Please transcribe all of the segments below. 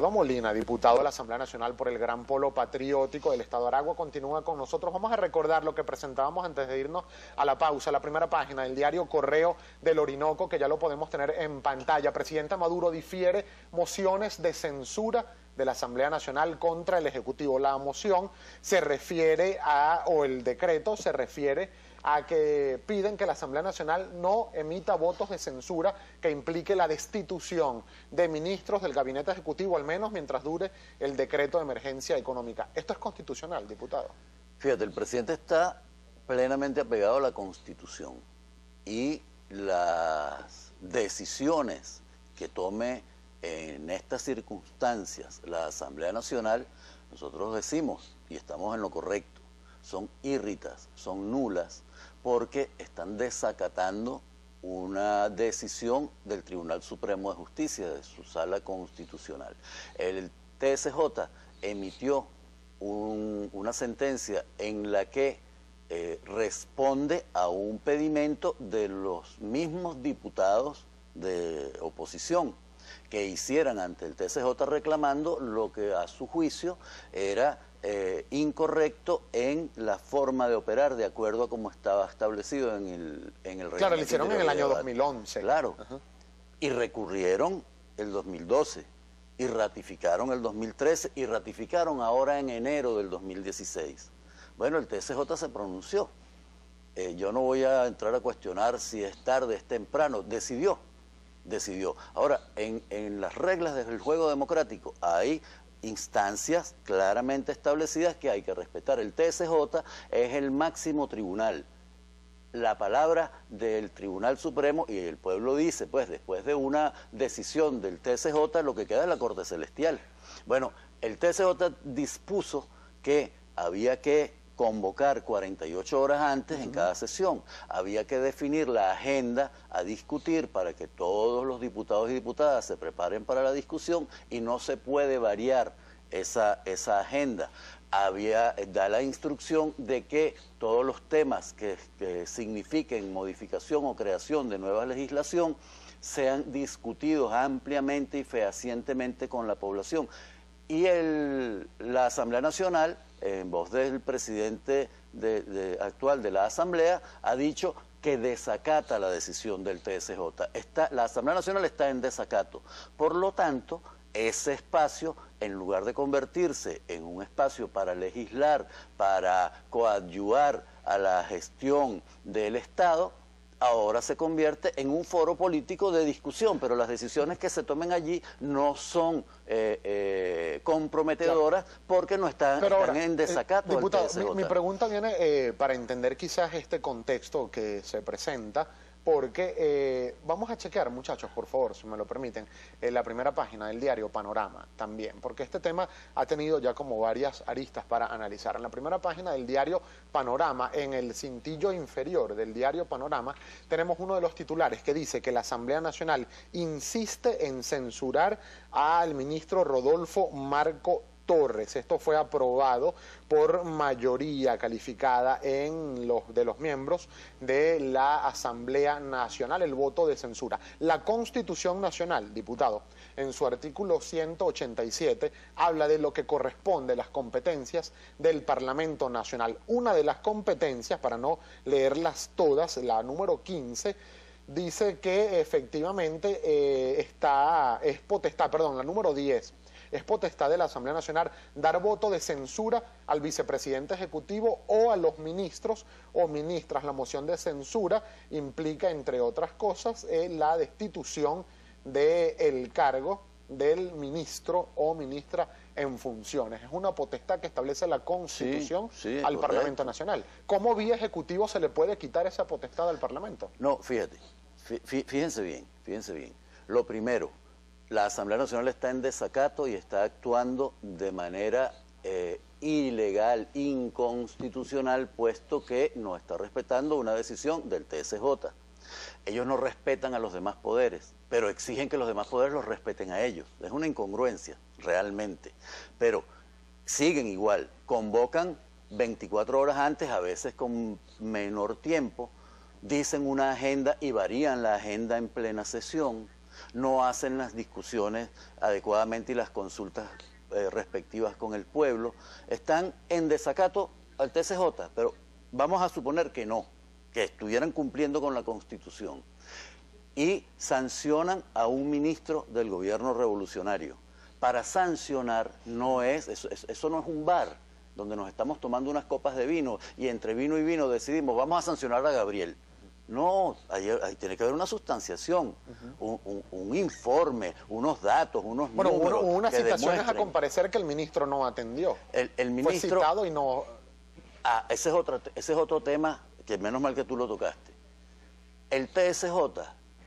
Ricardo Molina, diputado de la Asamblea Nacional por el Gran Polo Patriótico del Estado de Aragua, continúa con nosotros. Vamos a recordar lo que presentábamos antes de irnos a la pausa, la primera página del diario Correo del Orinoco, que ya lo podemos tener en pantalla. Presidente Maduro difiere mociones de censura de la Asamblea Nacional contra el Ejecutivo. La moción se refiere o el decreto se refiere a que piden que la Asamblea Nacional no emita votos de censura que implique la destitución de ministros del Gabinete Ejecutivo, al menos mientras dure el decreto de emergencia económica. ¿Esto es constitucional, diputado? Fíjate, el presidente está plenamente apegado a la Constitución y las decisiones que tome en estas circunstancias la Asamblea Nacional, nosotros decimos, y estamos en lo correcto, son írritas, son nulas, porque están desacatando una decisión del Tribunal Supremo de Justicia, de su sala constitucional. El TSJ emitió una sentencia en la que responde a un pedimento de los mismos diputados de oposición que hicieran ante el TSJ reclamando lo que a su juicio era incorrecto en la forma de operar de acuerdo a como estaba establecido en el reglamento. Claro, lo hicieron en el año 2011. Claro, y recurrieron el 2012, y ratificaron el 2013, y ratificaron ahora en enero del 2016. Bueno, el TSJ se pronunció. Yo no voy a entrar a cuestionar si es tarde, es temprano, decidió. Ahora, en las reglas del juego democrático hay instancias claramente establecidas que hay que respetar. El TSJ es el máximo tribunal. La palabra del Tribunal Supremo, y el pueblo dice, pues después de una decisión del TSJ, lo que queda es la Corte Celestial. Bueno, el TSJ dispuso que había que convocar 48 horas antes en cada sesión. Había que definir la agenda a discutir para que todos los diputados y diputadas se preparen para la discusión y no se puede variar esa agenda. Da la instrucción de que todos los temas que signifiquen modificación o creación de nueva legislación sean discutidos ampliamente y fehacientemente con la población. Y la Asamblea Nacional, en voz del presidente actual de la Asamblea, ha dicho que desacata la decisión del TSJ. La Asamblea Nacional está en desacato. Por lo tanto, ese espacio, en lugar de convertirse en un espacio para legislar, para coadyuvar a la gestión del Estado, ahora se convierte en un foro político de discusión, pero las decisiones que se tomen allí no son comprometedoras porque no están en desacato. Diputado, mi pregunta viene para entender quizás este contexto que se presenta, porque vamos a chequear, muchachos, por favor, si me lo permiten, la primera página del diario Panorama también, porque este tema ha tenido ya como varias aristas para analizar. En la primera página del diario Panorama, en el cintillo inferior del diario Panorama, tenemos uno de los titulares que dice que la Asamblea Nacional insiste en censurar al ministro Rodolfo Marco Torres. Esto fue aprobado por mayoría calificada de los miembros de la Asamblea Nacional, el voto de censura. La Constitución Nacional, diputado, en su artículo 187, habla de lo que corresponde, las competencias del Parlamento Nacional. Una de las competencias, para no leerlas todas, la número 15, dice que efectivamente la número 10, es potestad de la Asamblea Nacional dar voto de censura al vicepresidente ejecutivo o a los ministros o ministras. La moción de censura implica, entre otras cosas, la destitución del cargo del ministro o ministra en funciones. Es una potestad que establece la Constitución al Parlamento Nacional. ¿Cómo vía ejecutivo se le puede quitar esa potestad al Parlamento? No, fíjense bien. Lo primero, la Asamblea Nacional está en desacato y está actuando de manera ilegal, inconstitucional, puesto que no está respetando una decisión del TSJ. Ellos no respetan a los demás poderes, pero exigen que los demás poderes los respeten a ellos. Es una incongruencia, realmente. Pero siguen igual, convocan 24 horas antes, a veces con menor tiempo, dicen una agenda y varían la agenda en plena sesión. no hacen las discusiones adecuadamente y las consultas respectivas con el pueblo, están en desacato al TSJ, pero vamos a suponer que no, que estuvieran cumpliendo con la Constitución, y sancionan a un ministro del gobierno revolucionario. Para sancionar eso no es un bar donde nos estamos tomando unas copas de vino y entre vino y vino decidimos vamos a sancionar a Gabriel. No, ahí tiene que haber una sustanciación, un informe, unos datos, unos números. Bueno, hubo unas que citaciones demuestren. a comparecer que el ministro no atendió. El ministro, fue citado y no... ese es otro tema que menos mal que tú lo tocaste. El TSJ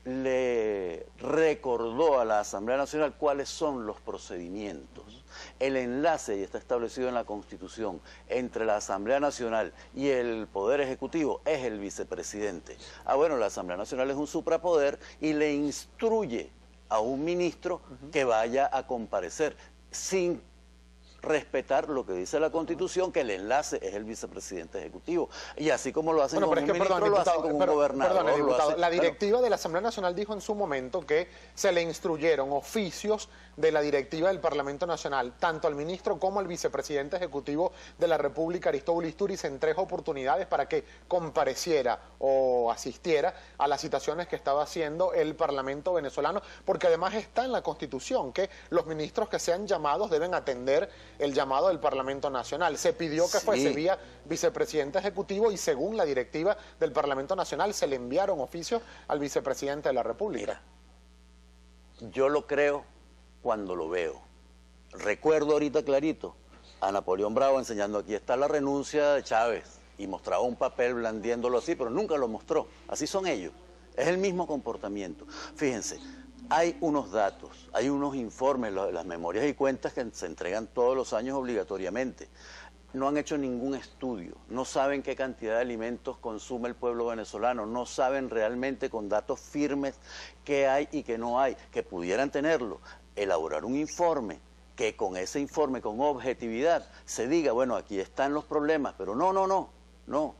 le recordó a la Asamblea Nacional cuáles son los procedimientos. El enlace, y está establecido en la Constitución, entre la Asamblea Nacional y el Poder Ejecutivo es el vicepresidente. Bueno, la Asamblea Nacional es un suprapoder y le instruye a un ministro que vaya a comparecer sin respetar lo que dice la Constitución, que el enlace es el vicepresidente ejecutivo. Y así como lo hacen con un ministro, lo hacen con un gobernador. Perdón, diputado, la directiva de la Asamblea Nacional dijo en su momento que se le instruyeron oficios de la directiva del Parlamento Nacional, tanto al ministro como al vicepresidente ejecutivo de la República, Aristóbulo Istúriz, en 3 oportunidades para que compareciera o asistiera a las citaciones que estaba haciendo el Parlamento venezolano, porque además está en la Constitución que los ministros que sean llamados deben atender el llamado del Parlamento Nacional. Se pidió que fuese vía vicepresidente ejecutivo y según la directiva del Parlamento Nacional se le enviaron oficios al vicepresidente de la República. Mira, yo lo creo cuando lo veo. Recuerdo ahorita clarito a Napoleón Bravo enseñando aquí está la renuncia de Chávez y mostraba un papel blandiéndolo así, pero nunca lo mostró. Así son ellos. Es el mismo comportamiento. Fíjense, hay unos datos, hay unos informes, las memorias y cuentas que se entregan todos los años obligatoriamente. No han hecho ningún estudio, no saben qué cantidad de alimentos consume el pueblo venezolano, no saben realmente con datos firmes qué hay y qué no hay, que pudieran tenerlo, elaborar un informe, que con ese informe, con objetividad, se diga, bueno, aquí están los problemas, pero no.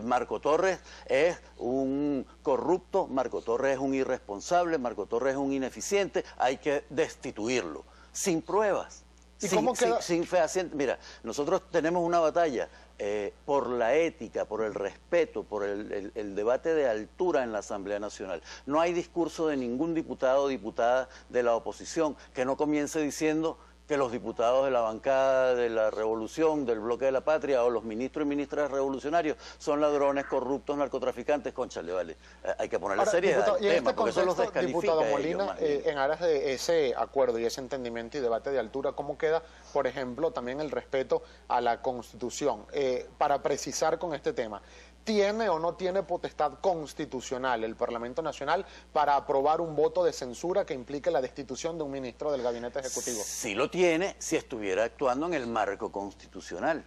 Marco Torres es un corrupto, Marco Torres es un irresponsable, Marco Torres es un ineficiente, hay que destituirlo, sin pruebas, sin fehaciente. Mira, nosotros tenemos una batalla por la ética, por el respeto, por el debate de altura en la Asamblea Nacional. No hay discurso de ningún diputado o diputada de la oposición que no comience diciendo que los diputados de la bancada de la Revolución, del Bloque de la Patria, o los ministros y ministras revolucionarios son ladrones, corruptos, narcotraficantes, cónchale, vale. Hay que ponerle seriedad al tema, porque eso los descalifica. Diputado Molina, en aras de ese acuerdo y ese entendimiento y debate de altura, ¿cómo queda, por ejemplo, también el respeto a la Constitución? Para precisar con este tema, ¿tiene o no tiene potestad constitucional el Parlamento Nacional para aprobar un voto de censura que implique la destitución de un ministro del Gabinete Ejecutivo? Sí lo tiene si estuviera actuando en el marco constitucional,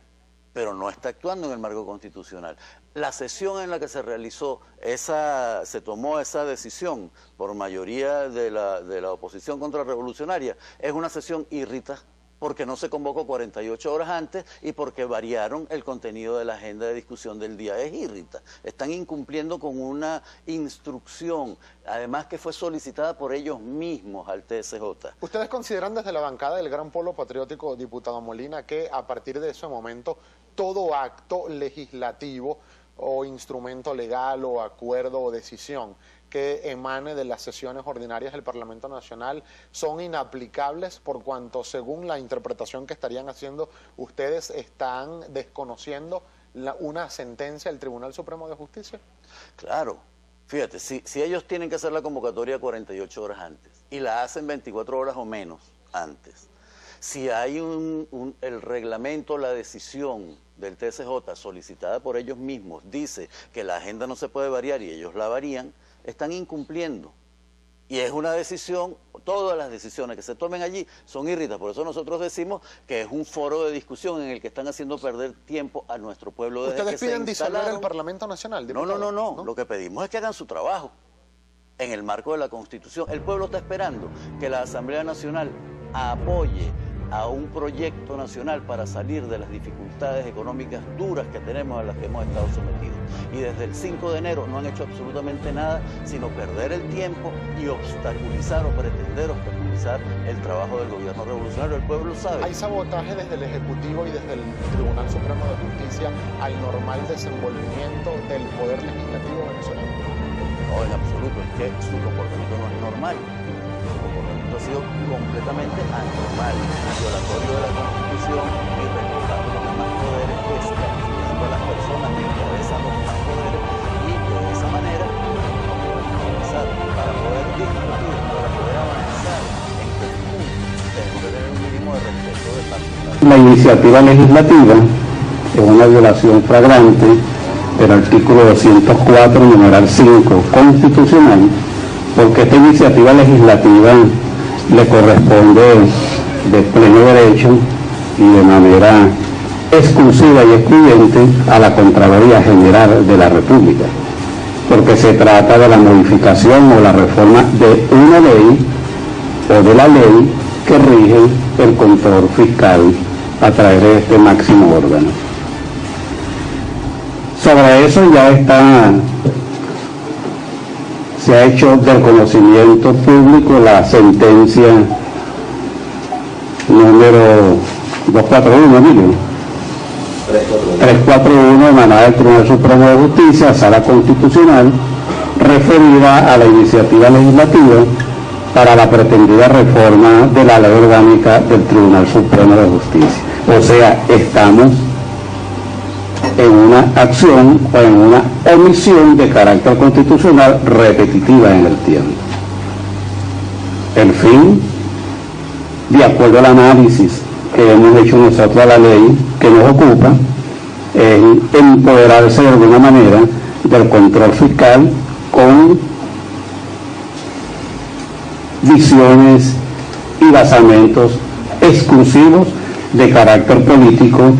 pero no está actuando en el marco constitucional. La sesión en la que se realizó se tomó esa decisión por mayoría de la oposición contrarrevolucionaria, es una sesión irrita, porque no se convocó 48 horas antes y porque variaron el contenido de la agenda de discusión del día. Es irrita. Están incumpliendo con una instrucción, además que fue solicitada por ellos mismos al TSJ. ¿Ustedes consideran desde la bancada del Gran Polo Patriótico, diputado Molina, que a partir de ese momento todo acto legislativo o instrumento legal o acuerdo o decisión que emane de las sesiones ordinarias del Parlamento Nacional son inaplicables por cuanto, según la interpretación que estarían haciendo ustedes, están desconociendo una sentencia del Tribunal Supremo de Justicia? Claro. Fíjate, si ellos tienen que hacer la convocatoria 48 horas antes y la hacen 24 horas o menos antes, si hay el reglamento, la decisión del TSJ solicitada por ellos mismos dice que la agenda no se puede variar y ellos la varían, están incumpliendo. Y es una decisión, todas las decisiones que se tomen allí son irritas. Por eso nosotros decimos que es un foro de discusión en el que están haciendo perder tiempo a nuestro pueblo. ¿Ustedes piden disolver el Parlamento Nacional, diputado? No. Lo que pedimos es que hagan su trabajo en el marco de la Constitución. El pueblo está esperando que la Asamblea Nacional apoye a un proyecto nacional para salir de las dificultades económicas duras que tenemos a las que hemos estado sometidos. Y desde el 5 de enero no han hecho absolutamente nada, sino perder el tiempo y obstaculizar o pretender obstaculizar el trabajo del gobierno revolucionario. El pueblo sabe. ¿Hay sabotaje desde el Ejecutivo y desde el Tribunal Supremo de Justicia al normal desenvolvimiento del Poder Legislativo venezolano? No, en absoluto, es que su comportamiento no es normal. Su comportamiento ha sido completamente anormal, violatorio de la Constitución, irrespetando los demás poderes, esclavizando a las personas que encabezan los demás poderes, y de esa manera no podemos avanzar. Para poder discutir, para poder avanzar en conjunto, tenemos que tener un mínimo de respeto de parte. La iniciativa legislativa es una violación flagrante del artículo 204, numeral 5, constitucional, porque esta iniciativa legislativa le corresponde de pleno derecho y de manera exclusiva y excluyente a la Contraloría General de la República, porque se trata de la modificación o la reforma de una ley o de la ley que rige el control fiscal a través de este máximo órgano. Sobre eso ya se ha hecho del conocimiento público la sentencia número 241, Emilio. 341 emanada del Tribunal Supremo de Justicia, Sala Constitucional, referida a la iniciativa legislativa para la pretendida reforma de la Ley Orgánica del Tribunal Supremo de Justicia. O sea, estamos en una acción o en una omisión de carácter constitucional repetitiva en el tiempo. El fin, de acuerdo al análisis que hemos hecho nosotros a la ley que nos ocupa, es empoderarse de alguna manera del control fiscal con visiones y basamentos exclusivos de carácter político.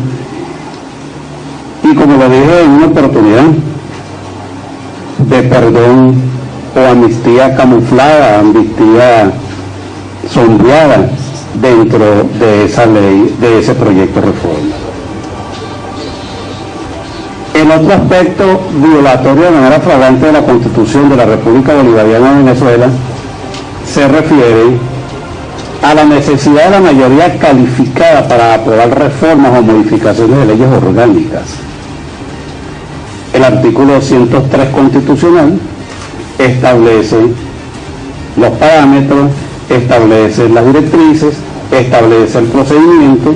Y como lo dije en una oportunidad, de perdón o amnistía camuflada, amnistía sombreada dentro de esa ley, de ese proyecto de reforma. El otro aspecto violatorio de manera flagrante de la Constitución de la República Bolivariana de Venezuela se refiere a la necesidad de la mayoría calificada para aprobar reformas o modificaciones de leyes orgánicas. El artículo 103 constitucional establece los parámetros, establece las directrices, establece el procedimiento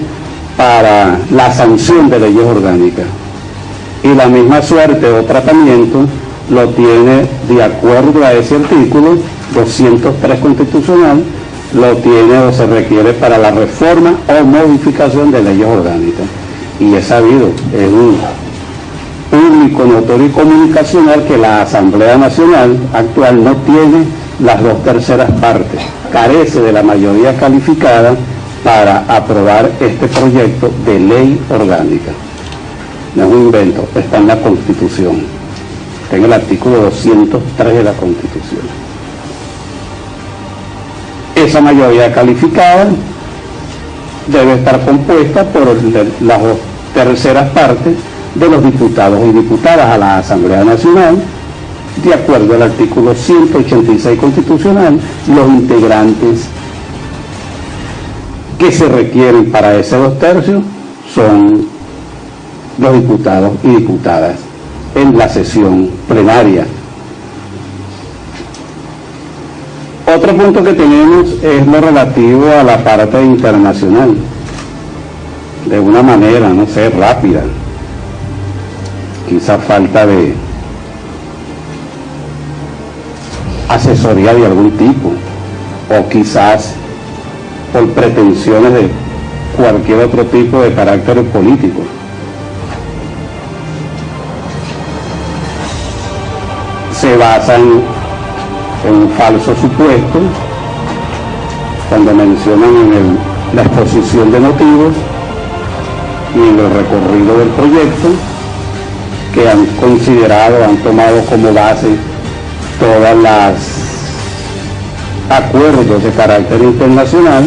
para la sanción de leyes orgánicas. Y la misma suerte o tratamiento lo tiene, de acuerdo a ese artículo 203 constitucional, lo tiene o se requiere para la reforma o modificación de leyes orgánicas. Y es sabido, es un público, notorio y comunicacional que la Asamblea Nacional actual no tiene las 2/3 partes, carece de la mayoría calificada para aprobar este proyecto de ley orgánica. No es un invento, está en la Constitución, está en el artículo 203 de la Constitución. Esa mayoría calificada debe estar compuesta por las 2/3 partes de los diputados y diputadas a la Asamblea Nacional, de acuerdo al artículo 186 constitucional. Los integrantes que se requieren para ese 2/3 son los diputados y diputadas en la sesión plenaria. Otro punto que tenemos es lo relativo a la parte internacional, de una manera, no sé, rápida, quizá falta de asesoría de algún tipo, o quizás por pretensiones de cualquier otro tipo de carácter político. Se basan en un falso supuesto cuando mencionan en la exposición de motivos y en el recorrido del proyecto que han considerado, han tomado como base todas las acuerdos de carácter internacional,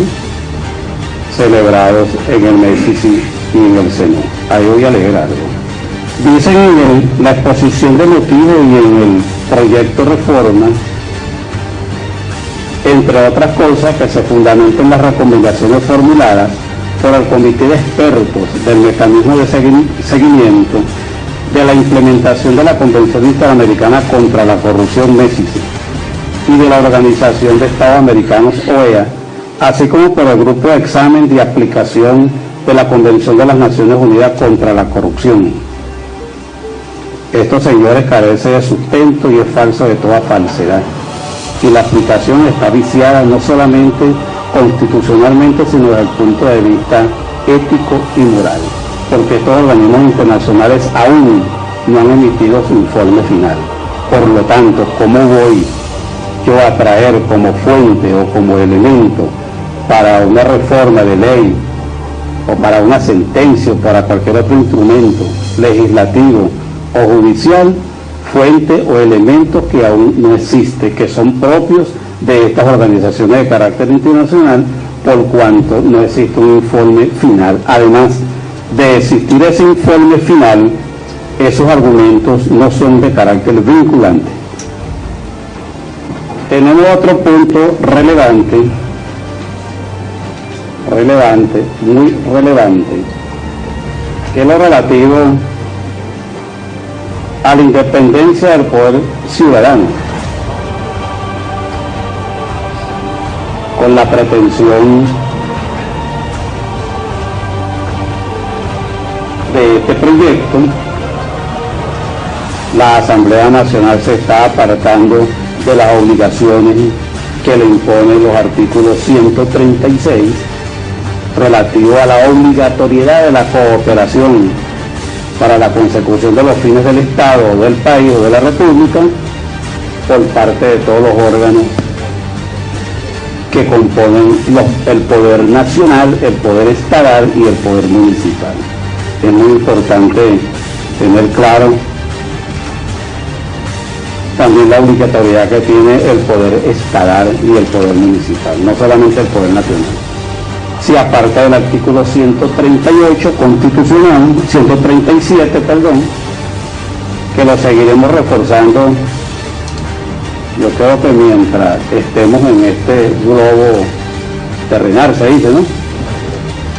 celebrados en el MESICI y en el CENU. Ahí voy a leer algo. Dicen en la exposición de motivos y en el proyecto reforma, entre otras cosas, que se fundamentan las recomendaciones formuladas por el Comité de Expertos del Mecanismo de Seguimiento de la implementación de la Convención Interamericana contra la Corrupción MESICI y de la Organización de Estados Americanos OEA, así como por el Grupo de Examen de Aplicación de la Convención de las Naciones Unidas contra la Corrupción. Estos señores carecen de sustento y es falso de toda falsedad. Y la aplicación está viciada no solamente constitucionalmente, sino desde el punto de vista ético y moral, porque estos organismos internacionales aún no han emitido su informe final. Por lo tanto, ¿cómo voy yo a traer como fuente o como elemento para una reforma de ley o para una sentencia o para cualquier otro instrumento legislativo o judicial, fuente o elementos que aún no existen, que son propios de estas organizaciones de carácter internacional, por cuanto no existe un informe final? Además de existir ese informe final, esos argumentos no son de carácter vinculante. Tenemos otro punto relevante, muy relevante, que es lo relativo a la independencia del poder ciudadano, con la pretensión de este proyecto. La Asamblea Nacional se está apartando de las obligaciones que le imponen los artículos 136 relativo a la obligatoriedad de la cooperación para la consecución de los fines del Estado, o del país o de la República, por parte de todos los órganos que componen el poder nacional, el poder estatal y el poder municipal. Es muy importante tener claro también la obligatoriedad que tiene el poder estatal y el poder municipal, no solamente el poder nacional. Se aparta del artículo 138 constitucional, 137, perdón, que lo seguiremos reforzando. Yo creo que mientras estemos en este globo terrenal, se dice, ¿no?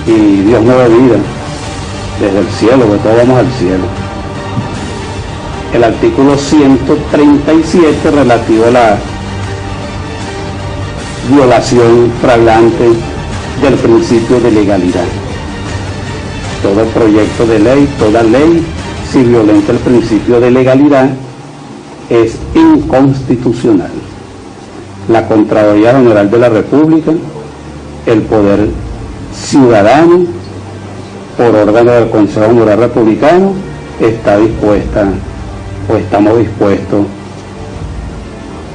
Y Dios nos dé vida desde el cielo, que todos vamos al cielo. El artículo 137 relativo a la violación flagrante del principio de legalidad. Todo proyecto de ley, toda ley, si violenta el principio de legalidad, es inconstitucional. La Contraloría General de la República, el Poder Ciudadano, por órgano del Consejo General Republicano, está dispuesta o estamos dispuestos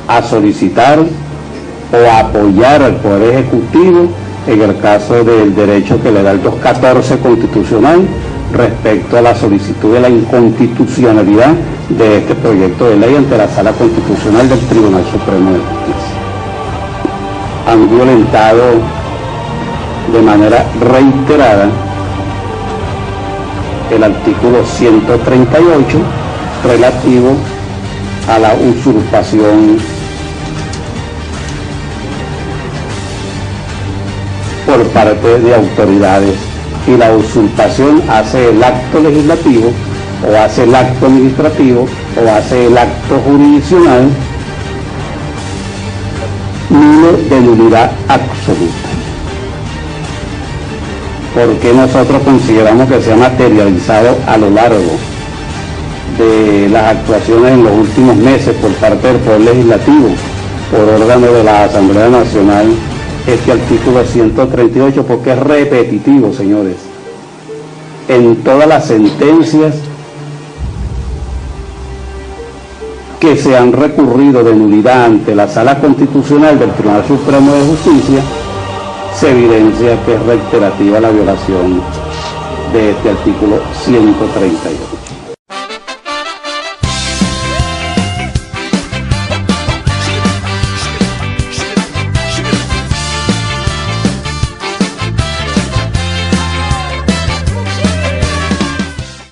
a solicitar o a apoyar al Poder Ejecutivo en el caso del derecho que le da el 214 constitucional respecto a la solicitud de la inconstitucionalidad de este proyecto de ley ante la Sala Constitucional del Tribunal Supremo de Justicia. Han violentado de manera reiterada el artículo 138 relativo a la usurpación por parte de autoridades, y la usurpación hace el acto legislativo o hace el acto administrativo o hace el acto jurisdiccional nulo de nulidad absoluta. Porque nosotros consideramos que se ha materializado a lo largo de las actuaciones en los últimos meses por parte del Poder Legislativo, por órgano de la Asamblea Nacional, este artículo 138, porque es repetitivo, señores. En todas las sentencias que se han recurrido de nulidad ante la Sala Constitucional del Tribunal Supremo de Justicia, se evidencia que es reiterativa la violación de este artículo 138.